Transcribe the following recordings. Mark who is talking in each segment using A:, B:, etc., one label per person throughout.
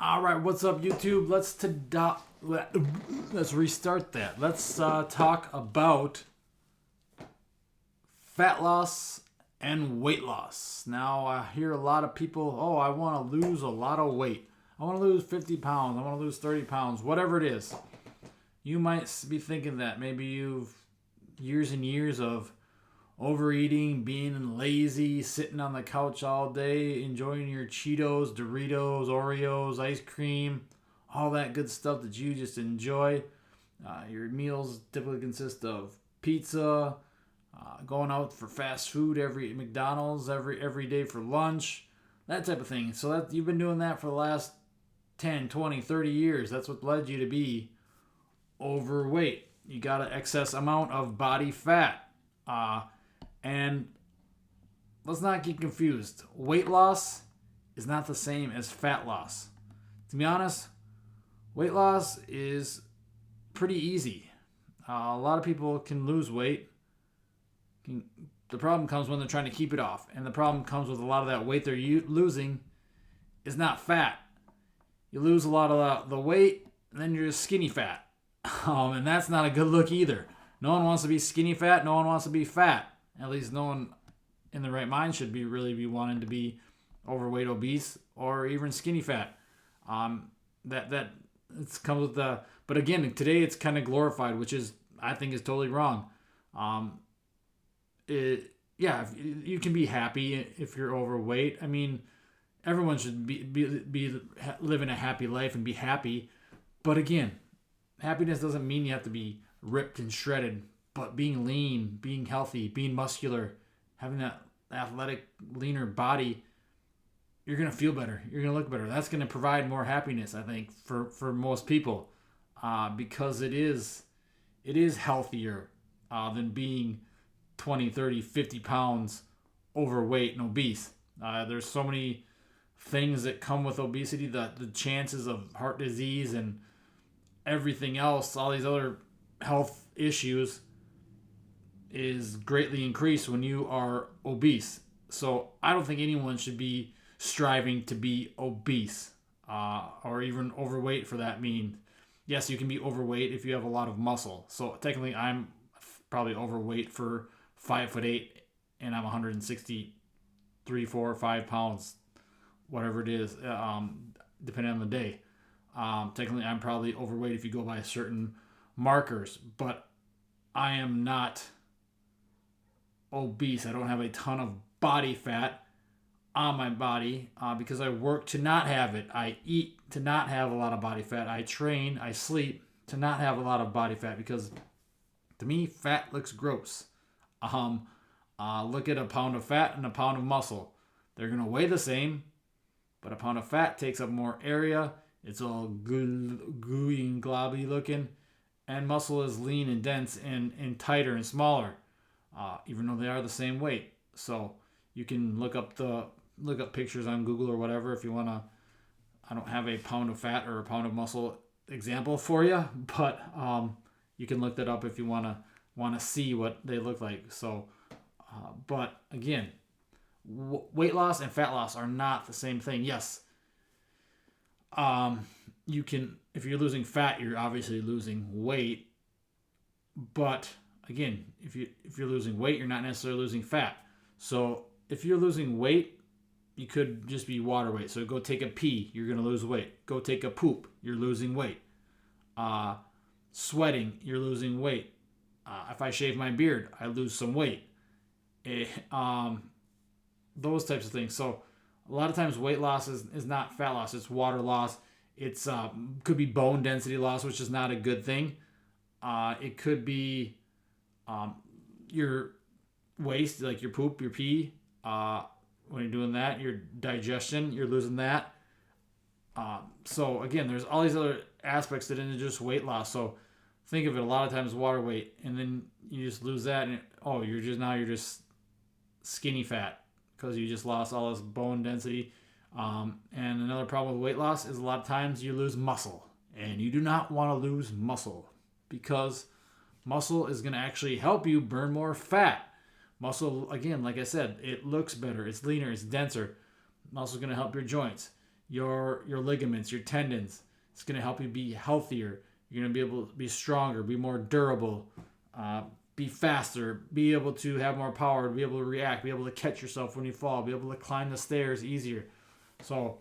A: All right, what's up, YouTube? Let's restart that. Let's talk about fat loss and weight loss. Now, I hear a lot of people, oh, I want to lose a lot of weight. I want to lose 50 pounds. I want to lose 30 pounds, whatever it is. You might be thinking that maybe you've years and years of overeating, being lazy, sitting on the couch all day, enjoying your Cheetos, Doritos, Oreos, ice cream, all that good stuff that you just enjoy. Your meals typically consist of pizza, going out for fast food McDonald's every day for lunch, that type of thing. So that you've been doing that for the last 10, 20, 30 years. That's what led you to be overweight. You got an excess amount of body fat. And let's not get confused. Weight loss is not the same as fat loss. To be honest, weight loss is pretty easy. A lot of people can lose weight. The problem comes when they're trying to keep it off. And the problem comes with a lot of that weight they're losing is not fat. You lose a lot of the weight, and then you're just skinny fat. And that's not a good look either. No one wants to be skinny fat. No one wants to be fat. At least no one in the right mind should be wanting to be overweight, obese, or even skinny fat. That it comes with the. But again, today it's kind of glorified, which is I think is totally wrong. You can be happy if you're overweight. I mean, everyone should be living a happy life and be happy. But again, happiness doesn't mean you have to be ripped and shredded. But being lean, being healthy, being muscular, having that athletic, leaner body, you're going to feel better. You're going to look better. That's going to provide more happiness, I think, for most people. Because it is healthier than being 20, 30, 50 pounds overweight and obese. There's so many things that come with obesity, that the chances of heart disease and everything else, all these other health issues, is greatly increased when you are obese. So I don't think anyone should be striving to be obese or even overweight for that mean. Yes, you can be overweight if you have a lot of muscle. So technically I'm probably overweight for 5'8" and I'm 163, 4, 5 pounds, whatever it is, depending on the day. Technically I'm probably overweight if you go by certain markers, but I am not obese. I don't have a ton of body fat on my body because I work to not have it. I eat to not have a lot of body fat. I train, I sleep to not have a lot of body fat because to me, fat looks gross. Look at a pound of fat and a pound of muscle. They're going to weigh the same, but a pound of fat takes up more area. It's all gooey and globby looking. And muscle is lean and dense and tighter and smaller. Even though they are the same weight. So you can look up pictures on Google or whatever if you want to. I don't have a pound of fat or a pound of muscle example for you, but you can look that up if you want to see what they look like. So, but again, weight loss and fat loss are not the same thing. Yes, you can, if you're losing fat, you're obviously losing weight, but again, if you're losing weight, you're not necessarily losing fat. So if you're losing weight, you could just be water weight. So go take a pee, you're going to lose weight. Go take a poop, you're losing weight. Sweating, you're losing weight. If I shave my beard, I lose some weight. Those types of things. So a lot of times weight loss is not fat loss. It's water loss. It's could be bone density loss, which is not a good thing. It could be your waste, like your poop, your pee. When you're doing that, your digestion, you're losing that. So again, there's all these other aspects that into just weight loss. So think of it a lot of times water weight, and then you just lose that, and you're just skinny fat because you just lost all this bone density. And another problem with weight loss is a lot of times you lose muscle, and you do not want to lose muscle because muscle is going to actually help you burn more fat. Muscle, again, like I said, it looks better, it's leaner, it's denser. Muscle is going to help your joints. your ligaments, your tendons. It's going to help you be healthier. You're going to be able to be stronger, be more durable, be faster, be able to have more power, be able to react, be able to catch yourself when you fall, be able to climb the stairs easier. So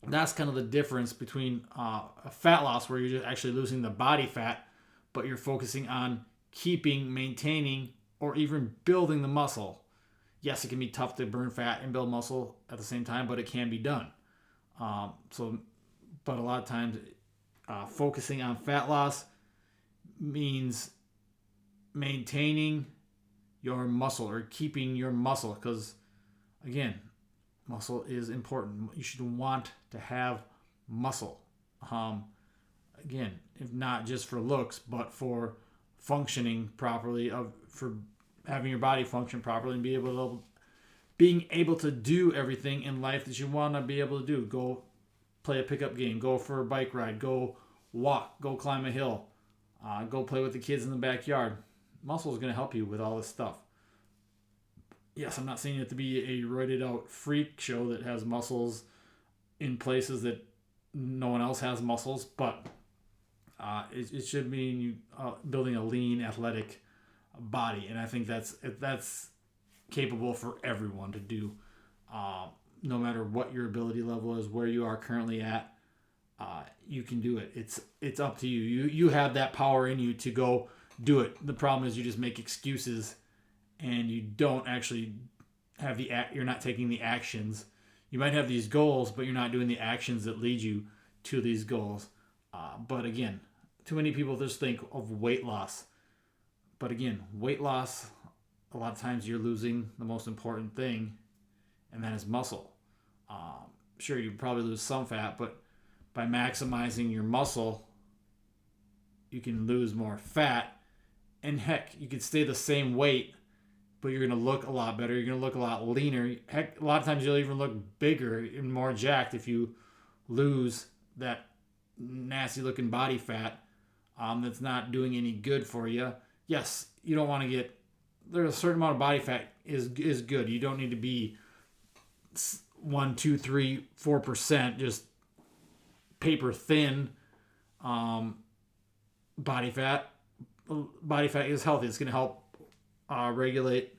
A: that's kind of the difference between a fat loss where you're just actually losing the body fat, but you're focusing on keeping, maintaining, or even building the muscle. Yes, it can be tough to burn fat and build muscle at the same time, but it can be done. But a lot of times, focusing on fat loss means maintaining your muscle or keeping your muscle, because again, muscle is important. You should want to have muscle. Again, if not just for looks, but for functioning properly, for having your body function properly and being able to do everything in life that you want to be able to do. Go play a pickup game, go for a bike ride, go walk, go climb a hill, go play with the kids in the backyard. Muscle is going to help you with all this stuff. Yes, I'm not saying you have to be a roided out freak show that has muscles in places that no one else has muscles, but it should mean you building a lean, athletic body, and I think that's capable for everyone to do, no matter what your ability level is, where you are currently at. You can do it. It's up to you. You have that power in you to go do it. The problem is you just make excuses, and you don't actually have you're not taking the actions. You might have these goals, but you're not doing the actions that lead you to these goals. But again, too many people just think of weight loss. But again, weight loss, a lot of times you're losing the most important thing, and that is muscle. Sure, you probably lose some fat, but by maximizing your muscle, you can lose more fat. And heck, you can stay the same weight, but you're going to look a lot better. You're going to look a lot leaner. Heck, a lot of times you'll even look bigger and more jacked if you lose that nasty looking body fat that's not doing any good for you. Yes, you don't want to get, there's a certain amount of body fat is good. You don't need to be 1, 2, 3, 4% just paper thin body fat. Body fat is healthy. It's going to help regulate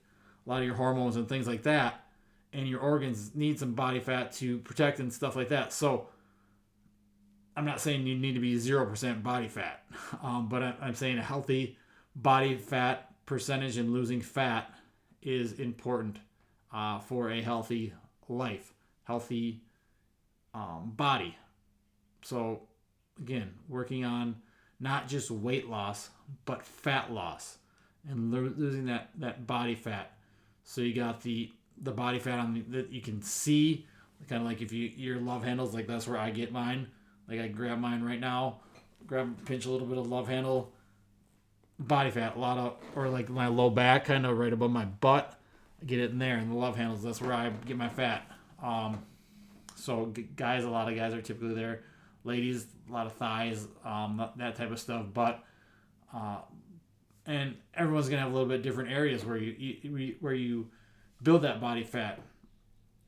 A: a lot of your hormones and things like that, and your organs need some body fat to protect and stuff like that. So I'm not saying you need to be 0% body fat, but I'm saying a healthy body fat percentage and losing fat is important for a healthy life, healthy body. So again, working on not just weight loss, but fat loss and losing that body fat. So you got the body fat that you can see, kind of like if your love handles, like that's where I get mine. Like I grab mine right now, pinch a little bit of love handle, body fat, a lot of, or like my low back, kind of right above my butt. I get it in there, and the love handles, that's where I get my fat. So guys, a lot of guys are typically there. Ladies, a lot of thighs, that type of stuff. But and everyone's gonna have a little bit different areas where you build that body fat.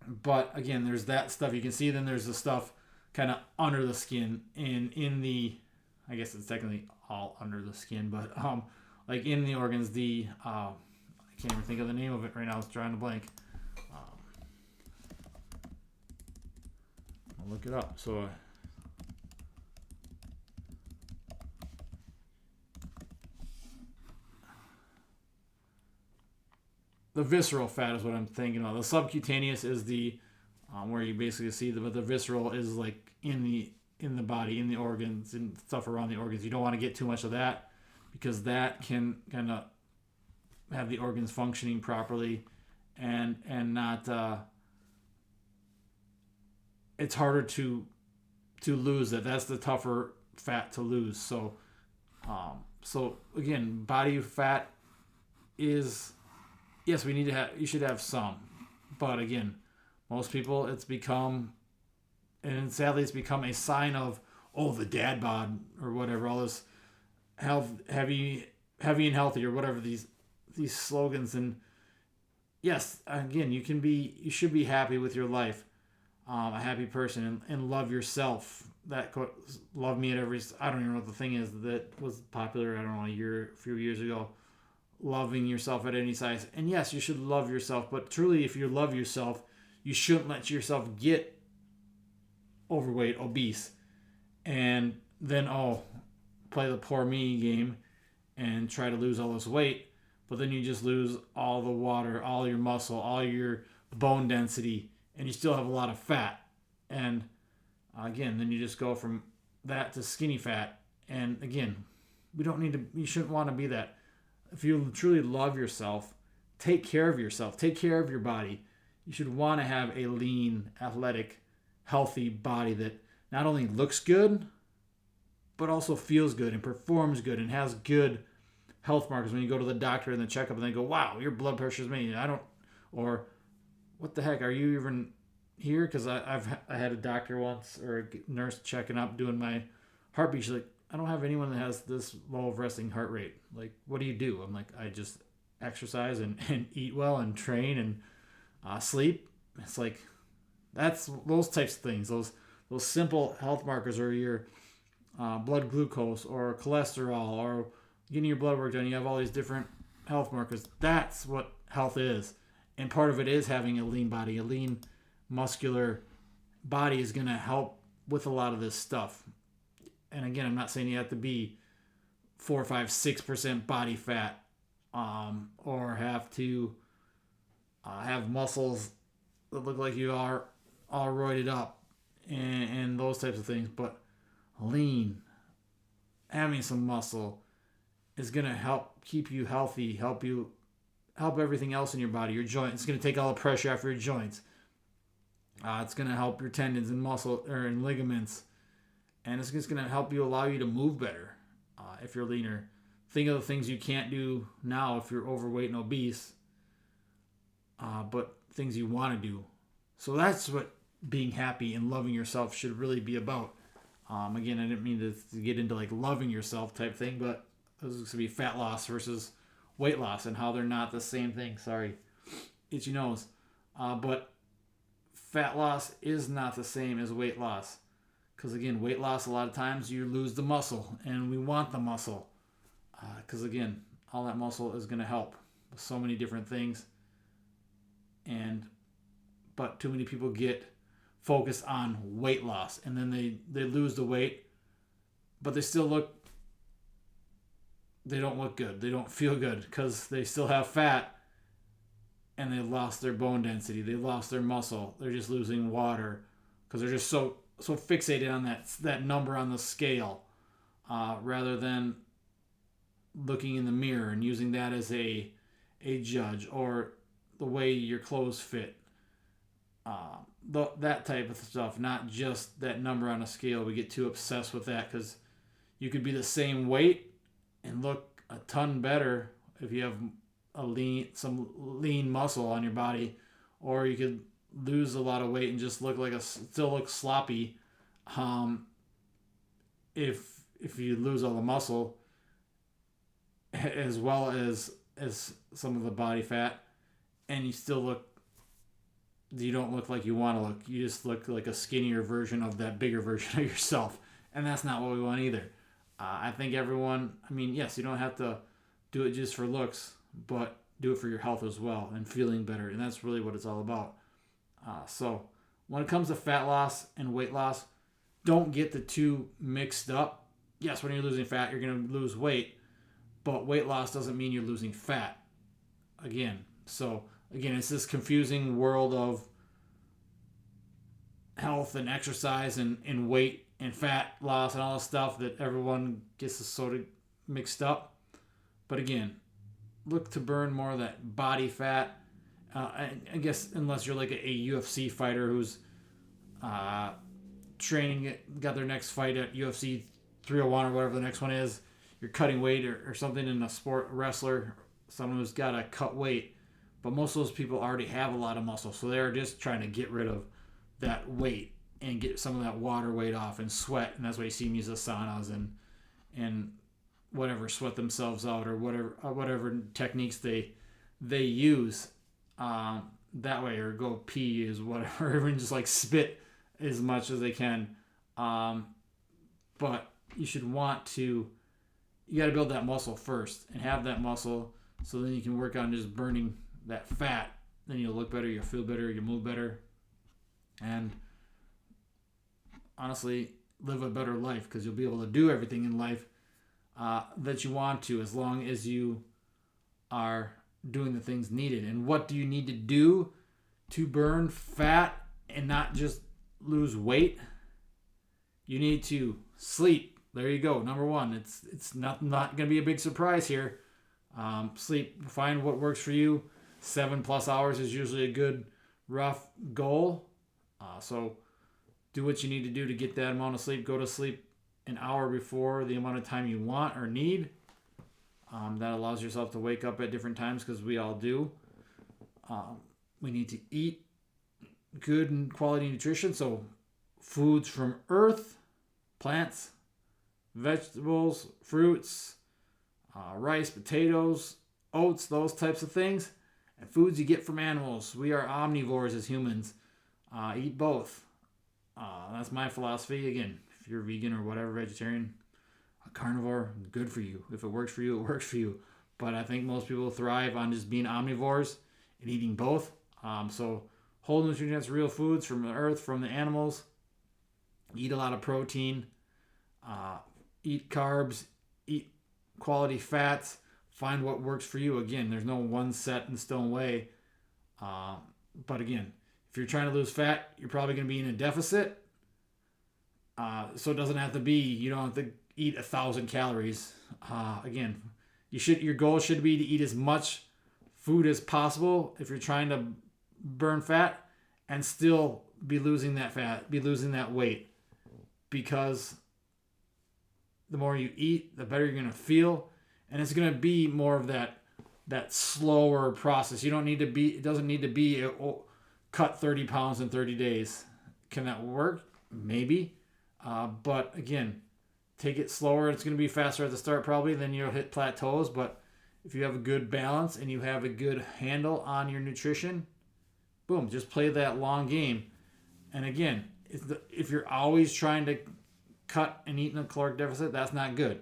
A: But again, there's that stuff you can see. Then there's the stuff kind of under the skin, in the, I guess it's technically all under the skin, but like in the organs. I can't even think of the name of it right now. It's drawing a blank. I'll look it up. So. The visceral fat is what I'm thinking of. The subcutaneous is the where you basically see but the visceral is like in the body, in the organs and stuff around the organs. You don't want to get too much of that, because that can kind of have the organs functioning properly and not. It's harder to lose that. That's the tougher fat to lose. So again, body fat is. Yes, you should have some. But again, most people, it's become, and sadly it's become a sign of, the dad bod or whatever, all this heavy and healthy or whatever, these slogans. And yes, again, you should be happy with your life. a happy person, and love yourself. That quote, love me at every. I don't even know what the thing is that was popular. I don't know, a few years ago. Loving yourself at any size, and yes, you should love yourself. But truly, if you love yourself, you shouldn't let yourself get overweight, obese, and then play the poor me game and try to lose all this weight. But then you just lose all the water, all your muscle, all your bone density, and you still have a lot of fat. And again, then you just go from that to skinny fat. And again, you shouldn't want to be that. If you truly love yourself, take care of yourself, take care of your body. You should want to have a lean, athletic, healthy body that not only looks good, but also feels good and performs good and has good health markers. When you go to the doctor and the checkup and they go, wow, your blood pressure's me. Or what the heck, are you even here? Because I had a doctor once, or a nurse checking up, doing my heartbeat. She's like, I don't have anyone that has this low of resting heart rate. Like, what do you do? I'm like, I just exercise and eat well and train and sleep. It's like, that's those types of things. Those simple health markers, or your blood glucose or cholesterol or getting your blood work done. You have all these different health markers. That's what health is. And part of it is having a lean body. A lean muscular body is going to help with a lot of this stuff. And again, I'm not saying you have to be 4, 5, 6% body fat, or have to have muscles that look like you are all roided up, and those types of things. But lean, having some muscle, is going to help keep you healthy, help everything else in your body, your joints. It's going to take all the pressure off your joints. It's going to help your tendons and muscle and ligaments. And it's just going to allow you to move better if you're leaner. Think of the things you can't do now if you're overweight and obese, but things you want to do. So that's what being happy and loving yourself should really be about. Again, I didn't mean to get into like loving yourself type thing, but this is going to be fat loss versus weight loss and how they're not the same thing. Sorry, itchy nose. But fat loss is not the same as weight loss. Because again, weight loss, a lot of times you lose the muscle, and we want the muscle. Because again, all that muscle is going to help with so many different things. But too many people get focused on weight loss, and then they lose the weight, but they don't look good. They don't feel good because they still have fat, and they lost their bone density. They lost their muscle. They're just losing water because they're just so fixated on that number on the scale, rather than looking in the mirror and using that as a judge, or the way your clothes fit, that type of stuff, not just that number on a scale. We get too obsessed with that because you could be the same weight and look a ton better if you have some lean muscle on your body, or you could lose a lot of weight and just still look sloppy, if you lose all the muscle as well as some of the body fat, and you don't look like you want to look. You just look like a skinnier version of that bigger version of yourself, and that's not what we want either. I think everyone, yes, you don't have to do it just for looks, but do it for your health as well and feeling better, and that's really what it's all about. So when it comes to fat loss and weight loss, don't get the two mixed up. Yes, when you're losing fat, you're going to lose weight, but weight loss doesn't mean you're losing fat. Again, it's this confusing world of health and exercise and weight and fat loss and all this stuff that everyone gets sort of mixed up. But again, look to burn more of that body fat. I guess unless you're like a UFC fighter who's training, got their next fight at UFC 301 or whatever the next one is, you're cutting weight or something in a sport, wrestler, someone who's got to cut weight. But most of those people already have a lot of muscle, so they're just trying to get rid of that weight and get some of that water weight off and sweat, and that's why you see them use the saunas and whatever, sweat themselves out, or whatever techniques they use. that way, or go pee is whatever. Everyone just like spit as much as they can. But you should want to, you got to build that muscle first and have that muscle so then you can work on just burning that fat. Then you'll look better, you'll feel better, you'll move better. And honestly, live a better life because you'll be able to do everything in life that you want to as long as you are doing the things needed. And what do you need to do to burn fat and not just lose weight? You need to sleep. There you go. Number one. It's not going to be a big surprise here. Sleep. Find what works for you. 7+ hours is usually a good rough goal. So do what you need to do to get that amount of sleep. Go to sleep an hour before the amount of time you want or need. That allows yourself to wake up at different times because we all do. We need to eat good and quality nutrition. So foods from earth, plants, vegetables, fruits, rice, potatoes, oats, those types of things. And foods you get from animals. We are omnivores as humans. Eat both. That's my philosophy. Again, if you're vegan or whatever, vegetarian, a carnivore, good for you. If it works for you, it works for you. But I think most people thrive on just being omnivores and eating both. So whole nutrients, real foods from the earth, from the animals. Eat a lot of protein. Eat carbs. Eat quality fats. Find what works for you. Again, there's no one set in stone way. But again, if you're trying to lose fat, you're probably going to be in a deficit. So it doesn't have to be, you don't have to eat 1,000 calories. Again, your goal should be to eat as much food as possible if you're trying to burn fat and still be losing that fat, be losing that weight. Because the more you eat, the better you're going to feel. And it's going to be more of that slower process. It doesn't need to be cut 30 pounds in 30 days. Can that work? Maybe. But again, take it slower. It's going to be faster at the start probably, then you'll hit plateaus. But if you have a good balance and you have a good handle on your nutrition, boom, just play that long game. And again, if you're always trying to cut and eat in a caloric deficit, that's not good.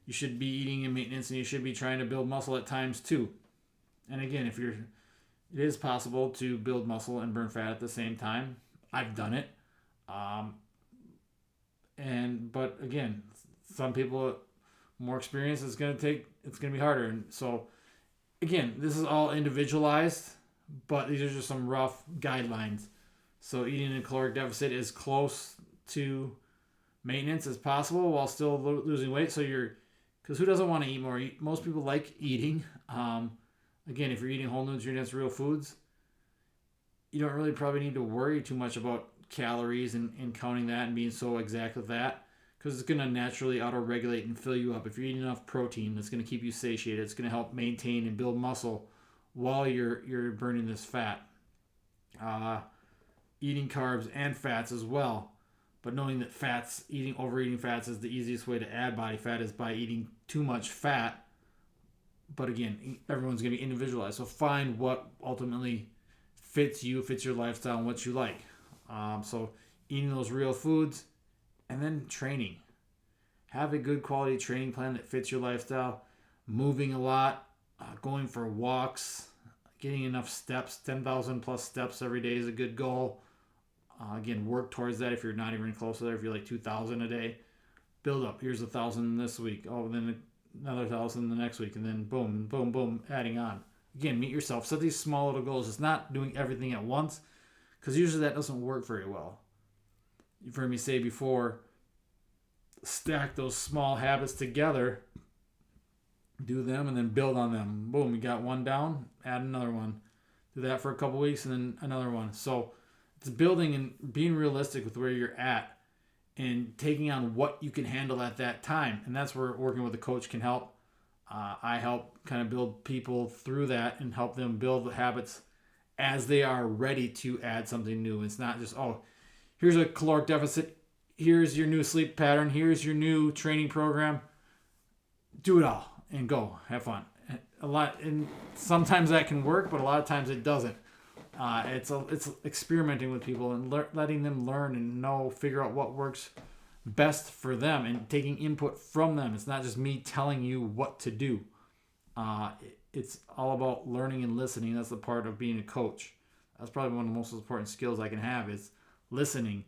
A: You should be eating in maintenance and you should be trying to build muscle at times too. And again, it is possible to build muscle and burn fat at the same time. I've done it. But again, some people more experience it's going to be harder. And so again, this is all individualized, but these are just some rough guidelines. So eating in a caloric deficit is close to maintenance as possible while still losing weight. So because who doesn't want to eat more? Most people like eating. Again, if you're eating whole nutrients, real foods, you don't really probably need to worry too much about calories and counting that and being so exact with that, because it's going to naturally auto-regulate and fill you up. If you're eating enough protein, it's going to keep you satiated. It's going to help maintain and build muscle while you're burning this fat. Eating carbs and fats as well. But knowing that overeating fats is the easiest way to add body fat is by eating too much fat. But again, everyone's going to be individualized. So find what ultimately fits you, fits your lifestyle, and what you like. So eating those real foods and then training. Have a good quality training plan that fits your lifestyle. Moving a lot, going for walks, getting enough steps, 10,000 plus steps every day is a good goal. Again, work towards that if you're not even close to there. If you're like 2,000 a day, build up. Here's 1,000 this week. Oh, then another 1,000 the next week. And then boom, boom, boom, adding on. Again, meet yourself. Set these small little goals. It's not doing everything at once, because usually that doesn't work very well. You've heard me say before, stack those small habits together, do them, and then build on them. Boom, you got one down, add another one. Do that for a couple weeks, and then another one. So it's building and being realistic with where you're at and taking on what you can handle at that time. And that's where working with a coach can help. I help kind of build people through that and help them build the habits as they are ready to add something new. It's not just, here's a caloric deficit. Here's your new sleep pattern. Here's your new training program. Do it all and go. Have fun. And sometimes that can work, but a lot of times it doesn't. It's experimenting with people and letting them learn and figure out what works best for them and taking input from them. It's not just me telling you what to do. It's all about learning and listening. That's the part of being a coach. That's probably one of the most important skills I can have is listening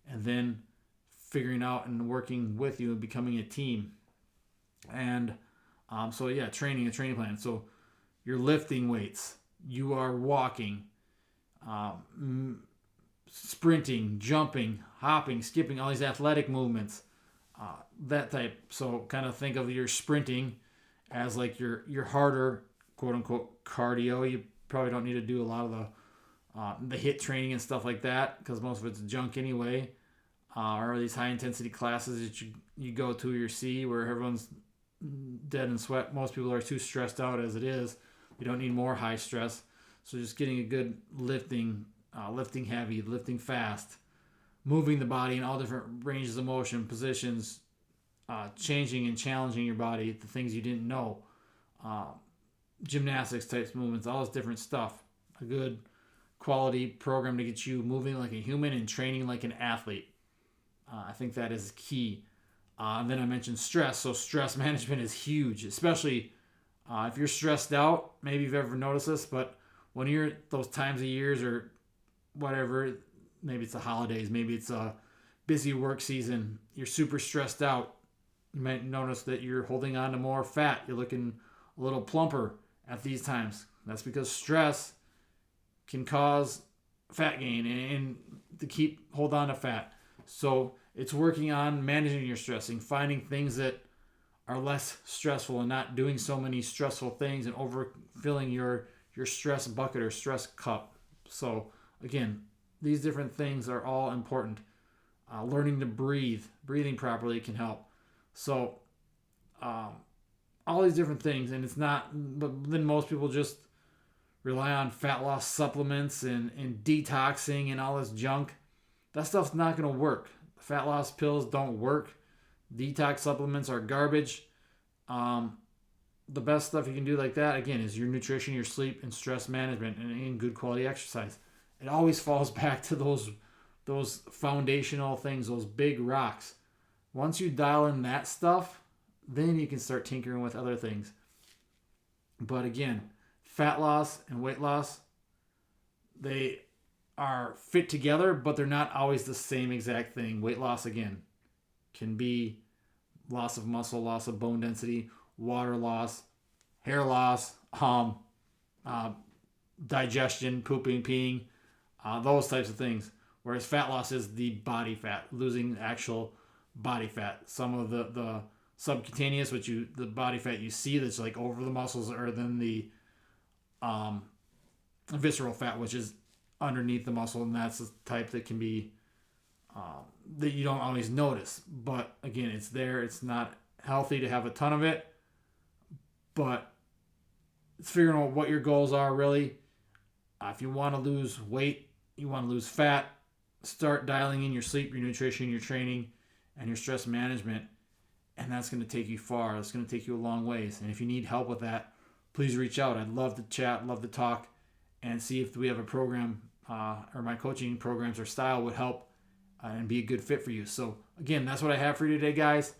A: and then figuring out and working with you and becoming a team. And training, a training plan. So you're lifting weights, you are walking, sprinting, jumping, hopping, skipping, all these athletic movements, that type. So kind of think of your sprinting as like your harder, quote unquote, cardio. You probably don't need to do a lot of the HIIT training and stuff like that because most of it's junk anyway. Or these high intensity classes that you go to or see where everyone's dead in sweat. Most people are too stressed out as it is. You don't need more high stress. So just getting a good lifting heavy, lifting fast, moving the body in all different ranges of motion, positions, changing and challenging your body, the things you didn't know, gymnastics types movements, all this different stuff. A good quality program to get you moving like a human and training like an athlete. I think that is key. And then I mentioned stress. So stress management is huge, especially if you're stressed out. Maybe you've ever noticed this, but when you're those times of years or whatever, maybe it's the holidays, maybe it's a busy work season, you're super stressed out. You might notice that you're holding on to more fat. You're looking a little plumper at these times. That's because stress can cause fat gain and to hold on to fat. So it's working on managing your stressing, finding things that are less stressful and not doing so many stressful things and overfilling your stress bucket or stress cup. So again, these different things are all important. Learning to breathing properly can help. So all these different things, and it's not, but then most people just rely on fat loss supplements and detoxing and all this junk. That stuff's not going to work. Fat loss pills don't work. Detox supplements are garbage. The best stuff you can do like that, again, is your nutrition, your sleep, and stress management, and good quality exercise. It always falls back to those foundational things, those big rocks. Once you dial in that stuff, then you can start tinkering with other things. But again, fat loss and weight loss, they are fit together, but they're not always the same exact thing. Weight loss, again, can be loss of muscle, loss of bone density, water loss, hair loss, digestion, pooping, peeing, those types of things. Whereas fat loss is the body fat, losing actual body fat. Some of the subcutaneous, the body fat you see that's like over the muscles, or then the visceral fat, which is underneath the muscle, and that's the type that can be that you don't always notice. But again, it's there. It's not healthy to have a ton of it, but it's figuring out what your goals are really. If you want to lose weight, you want to lose fat, start dialing in your sleep, your nutrition, your training, and your stress management, and that's going to take you far. It's going to take you a long ways. And if you need help with that, please reach out. I'd love to chat, love to talk, and see if we have a program or my coaching programs or style would help and be a good fit for you. So again, that's what I have for you today, guys.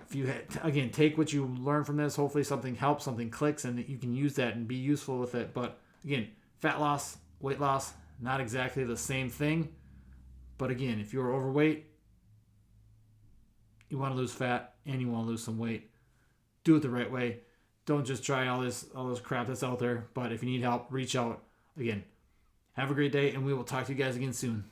A: If you again take what you learn from this, hopefully something helps, something clicks, and that you can use that and be useful with it. But again, fat loss, weight loss, not exactly the same thing. But again, if you're overweight, you want to lose fat and you want to lose some weight, do it the right way. Don't just try all this crap that's out there. But if you need help, reach out. Again, have a great day, and we will talk to you guys again soon.